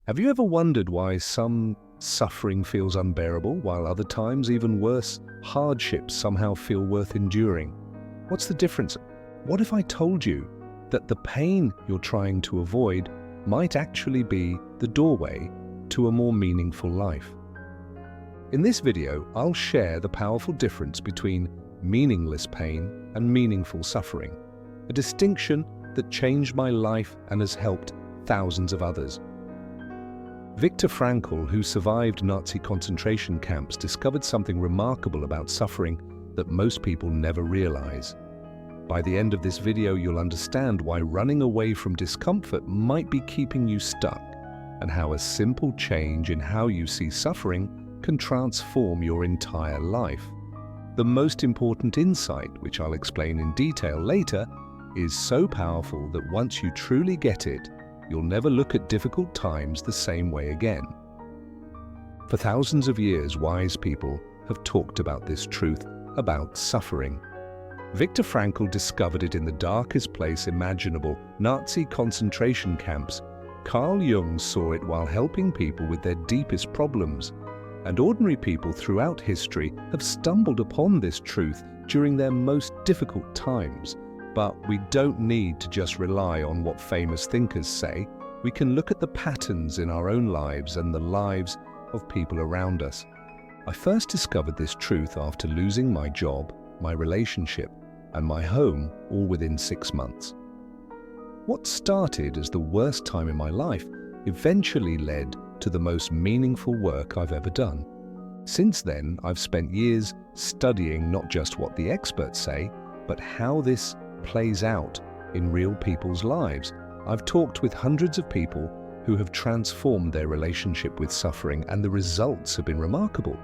Have you ever wondered why some suffering feels unbearable, while other times, even worse, hardships somehow feel worth enduring? What's the difference? What if I told you that the pain you're trying to avoid might actually be the doorway to a more meaningful life? In this video, I'll share the powerful difference between meaningless pain and meaningful suffering, a distinction that changed my life and has helped thousands of others. Viktor Frankl, who survived Nazi concentration camps, discovered something remarkable about suffering that most people never realize. By the end of this video, you'll understand why running away from discomfort might be keeping you stuck, and how a simple change in how you see suffering can transform your entire life. The most important insight, which I'll explain in detail later, is so powerful that once you truly get it, you'll never look at difficult times the same way again. For thousands of years, wise people have talked about this truth about suffering. Viktor Frankl discovered it in the darkest place imaginable, Nazi concentration camps. Carl Jung saw it while helping people with their deepest problems. And ordinary people throughout history have stumbled upon this truth during their most difficult times. But we don't need to just rely on what famous thinkers say. We can look at the patterns in our own lives and the lives of people around us. I first discovered this truth after losing my job, my relationship, and my home, all within 6 months. What started as the worst time in my life eventually led to the most meaningful work I've ever done. Since then, I've spent years studying not just what the experts say, but how this plays out in real people's lives. I've talked with hundreds of people who have transformed their relationship with suffering, and the results have been remarkable.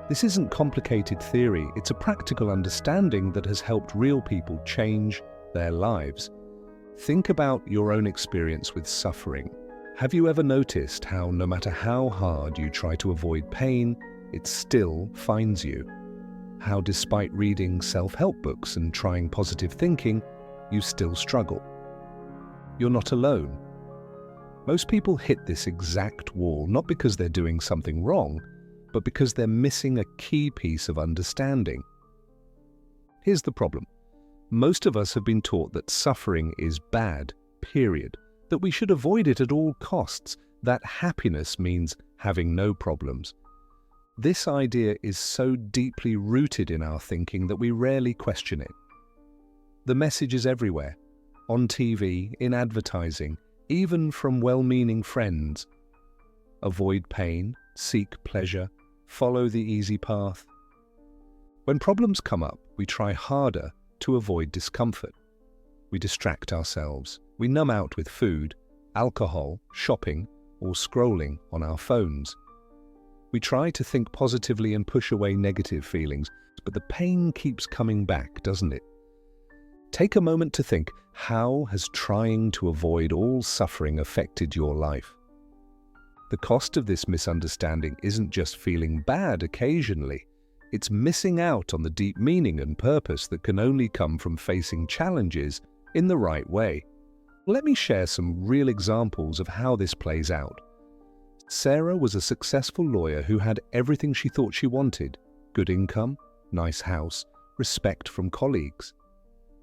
This isn't complicated theory, it's a practical understanding that has helped real people change their lives. Think about your own experience with suffering. Have you ever noticed how no matter how hard you try to avoid pain, it still finds you? How despite reading self-help books and trying positive thinking, you still struggle? You're not alone. Most people hit this exact wall not because they're doing something wrong, but because they're missing a key piece of understanding. Here's the problem. Most of us have been taught that suffering is bad, period. That we should avoid it at all costs, that happiness means having no problems. This idea is so deeply rooted in our thinking that we rarely question it. The message is everywhere, on TV, in advertising, even from well-meaning friends. Avoid pain, seek pleasure, follow the easy path. When problems come up, we try harder to avoid discomfort. We distract ourselves. We numb out with food, alcohol, shopping, or scrolling on our phones. We try to think positively and push away negative feelings, but the pain keeps coming back, doesn't it? Take a moment to think, how has trying to avoid all suffering affected your life? The cost of this misunderstanding isn't just feeling bad occasionally. It's missing out on the deep meaning and purpose that can only come from facing challenges in the right way. Let me share some real examples of how this plays out. Sarah was a successful lawyer who had everything she thought she wanted: good income, nice house, respect from colleagues.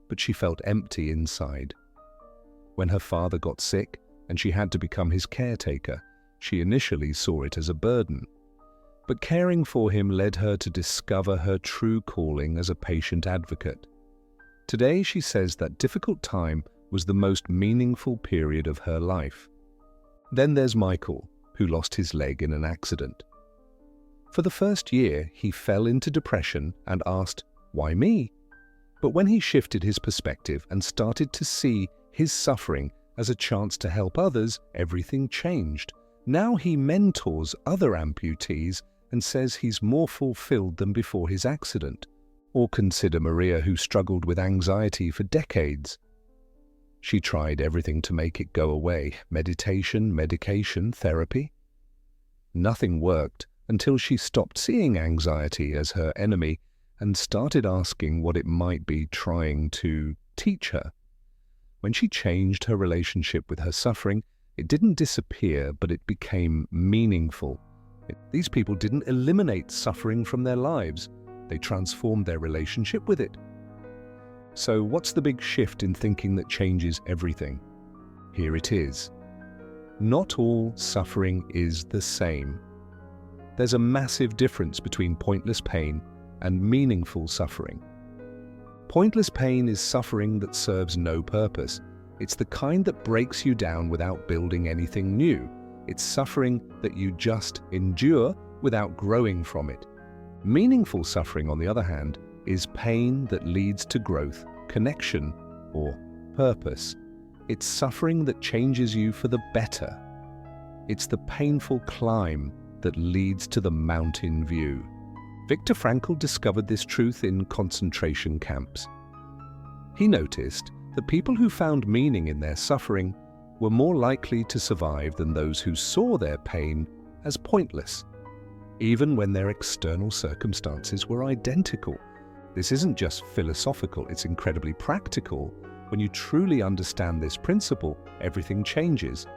But she felt empty inside. When her father got sick and she had to become his caretaker, she initially saw it as a burden. But caring for him led her to discover her true calling as a patient advocate. Today, she says that difficult time was the most meaningful period of her life. Then there's Michael, who lost his leg in an accident. For the first year, he fell into depression and asked, "Why me?" But when he shifted his perspective and started to see his suffering as a chance to help others, everything changed. Now he mentors other amputees and says he's more fulfilled than before his accident. Or consider Maria, who struggled with anxiety for decades. She tried everything to make it go away: meditation, medication, therapy. Nothing worked until she stopped seeing anxiety as her enemy and started asking what it might be trying to teach her. When she changed her relationship with her suffering, It didn't disappear, but it became meaningful. These people didn't eliminate suffering from their lives. They transformed their relationship with it. So what's the big shift in thinking that changes everything? Here it is. Not all suffering is the same. There's a massive difference between pointless pain and meaningful suffering. Pointless pain is suffering that serves no purpose. It's the kind that breaks you down without building anything new. It's suffering that you just endure without growing from it. Meaningful suffering, on the other hand, is pain that leads to growth, connection, or purpose. It's suffering that changes you for the better. It's the painful climb that leads to the mountain view. Viktor Frankl discovered this truth in concentration camps. He noticed that people who found meaning in their suffering were more likely to survive than those who saw their pain as pointless, even when their external circumstances were identical. This isn't just philosophical, it's incredibly practical. When you truly understand this principle, everything changes.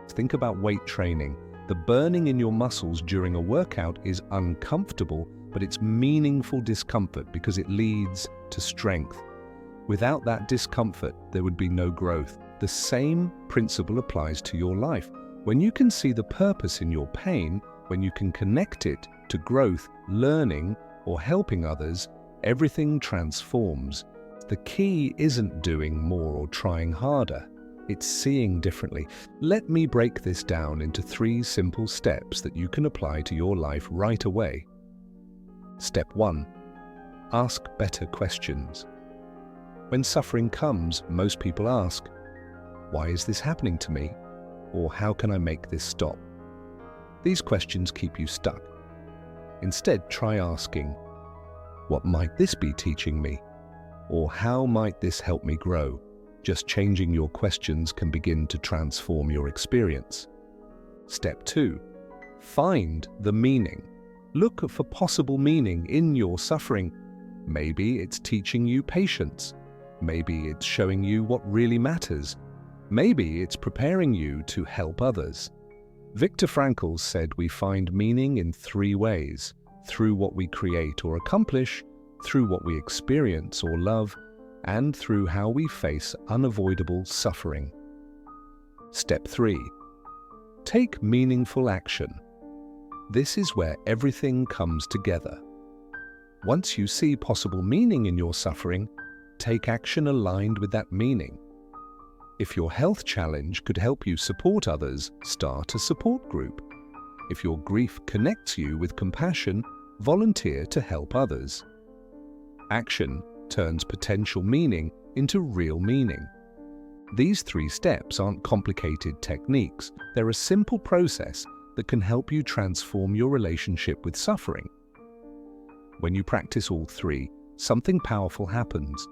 Think about weight training. The burning in your muscles during a workout is uncomfortable, but it's meaningful discomfort because it leads to strength. Without that discomfort, there would be no growth. The same principle applies to your life. When you can see the purpose in your pain, when you can connect it to growth, learning, or helping others, everything transforms. The key isn't doing more or trying harder. It's seeing differently. Let me break this down into 3 simple steps that you can apply to your life right away. Step 1. Ask better questions. When suffering comes, most people ask, "Why is this happening to me?" Or "How can I make this stop?" These questions keep you stuck. Instead, try asking, "What might this be teaching me?" Or "How might this help me grow?" Just changing your questions can begin to transform your experience. Step 2. Find the meaning. Look for possible meaning in your suffering. Maybe it's teaching you patience. Maybe it's showing you what really matters. Maybe it's preparing you to help others. Viktor Frankl said we find meaning in 3 ways: through what we create or accomplish, through what we experience or love, and through how we face unavoidable suffering. Step 3. Take meaningful action. This is where everything comes together. Once you see possible meaning in your suffering, take action aligned with that meaning. If your health challenge could help you support others, start a support group. If your grief connects you with compassion, volunteer to help others. Action turns potential meaning into real meaning. These 3 steps aren't complicated techniques. They're a simple process that can help you transform your relationship with suffering. When you practice all 3, something powerful happens.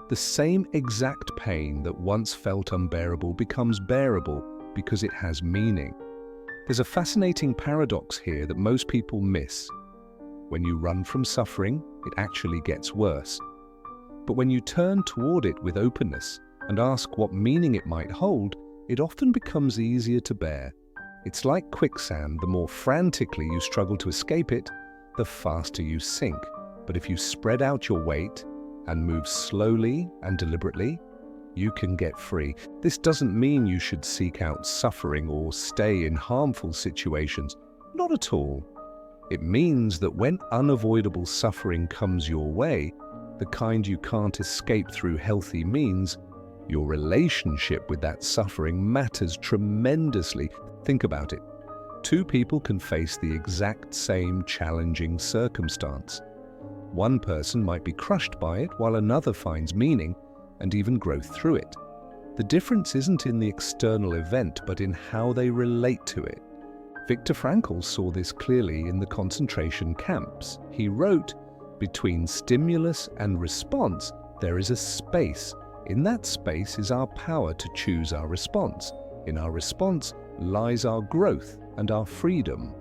The same exact pain that once felt unbearable becomes bearable because it has meaning. There's a fascinating paradox here that most people miss. When you run from suffering, it actually gets worse. But when you turn toward it with openness and ask what meaning it might hold, it often becomes easier to bear. It's like quicksand. The more frantically you struggle to escape it, the faster you sink. But if you spread out your weight and move slowly and deliberately, you can get free. This doesn't mean you should seek out suffering or stay in harmful situations. Not at all. It means that when unavoidable suffering comes your way, the kind you can't escape through healthy means, your relationship with that suffering matters tremendously. Think about it. 2 people can face the exact same challenging circumstance. One person might be crushed by it while another finds meaning and even growth through it. The difference isn't in the external event, but in how they relate to it. Viktor Frankl saw this clearly in the concentration camps. He wrote, "Between stimulus and response, there is a space. In that space is our power to choose our response. In our response lies our growth and our freedom."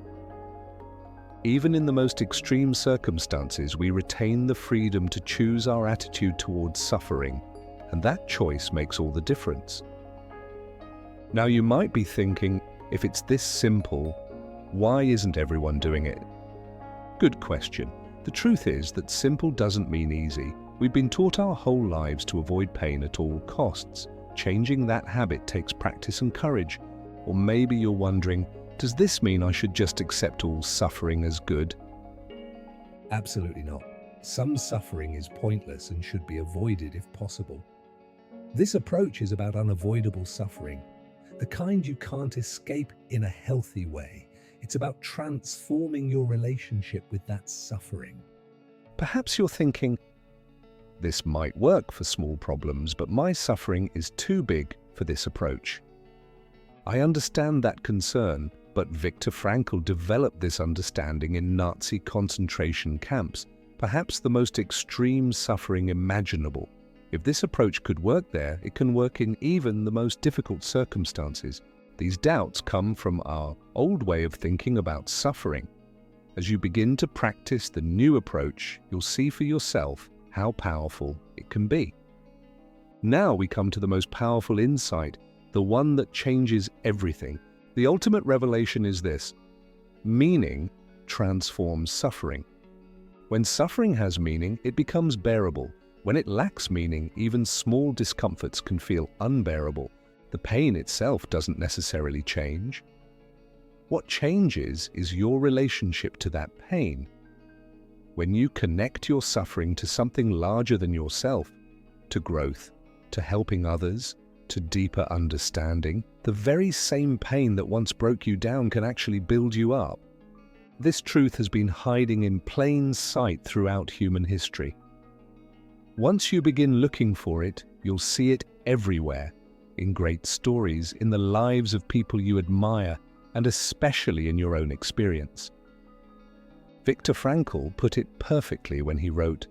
Even in the most extreme circumstances, we retain the freedom to choose our attitude towards suffering, and that choice makes all the difference. Now you might be thinking, if it's this simple, why isn't everyone doing it? Good question. The truth is that simple doesn't mean easy. We've been taught our whole lives to avoid pain at all costs. Changing that habit takes practice and courage. Or maybe you're wondering, does this mean I should just accept all suffering as good? Absolutely not. Some suffering is pointless and should be avoided if possible. This approach is about unavoidable suffering, the kind you can't escape in a healthy way. It's about transforming your relationship with that suffering. Perhaps you're thinking, this might work for small problems, but my suffering is too big for this approach. I understand that concern, but Viktor Frankl developed this understanding in Nazi concentration camps, perhaps the most extreme suffering imaginable. If this approach could work there, it can work in even the most difficult circumstances. These doubts come from our old way of thinking about suffering. As you begin to practice the new approach, you'll see for yourself how powerful it can be. Now we come to the most powerful insight, the one that changes everything. The ultimate revelation is this: meaning transforms suffering. When suffering has meaning, it becomes bearable. When it lacks meaning, even small discomforts can feel unbearable. The pain itself doesn't necessarily change. What changes is your relationship to that pain. When you connect your suffering to something larger than yourself, to growth, to helping others, to deeper understanding, the very same pain that once broke you down can actually build you up. This truth has been hiding in plain sight throughout human history. Once you begin looking for it, you'll see it everywhere, in great stories, in the lives of people you admire, and especially in your own experience. Viktor Frankl put it perfectly when he wrote,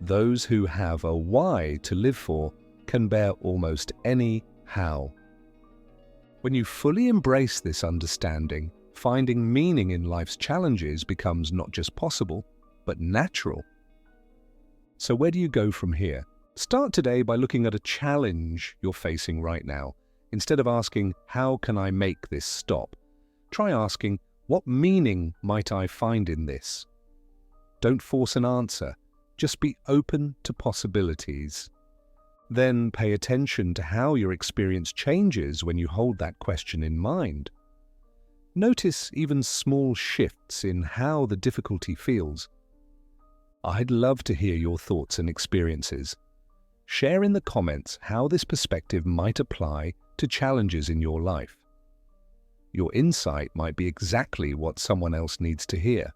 "Those who have a why to live for can bear almost any how." When you fully embrace this understanding, finding meaning in life's challenges becomes not just possible, but natural. So where do you go from here? Start today by looking at a challenge you're facing right now. Instead of asking, how can I make this stop? Try asking, what meaning might I find in this? Don't force an answer. Just be open to possibilities. Then pay attention to how your experience changes when you hold that question in mind. Notice even small shifts in how the difficulty feels. I'd love to hear your thoughts and experiences. Share in the comments how this perspective might apply to challenges in your life. Your insight might be exactly what someone else needs to hear.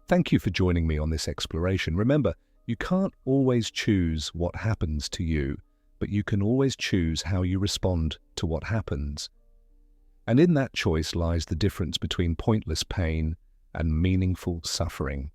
Thank you for joining me on this exploration. Remember, you can't always choose what happens to you, but you can always choose how you respond to what happens. And in that choice lies the difference between pointless pain and meaningful suffering.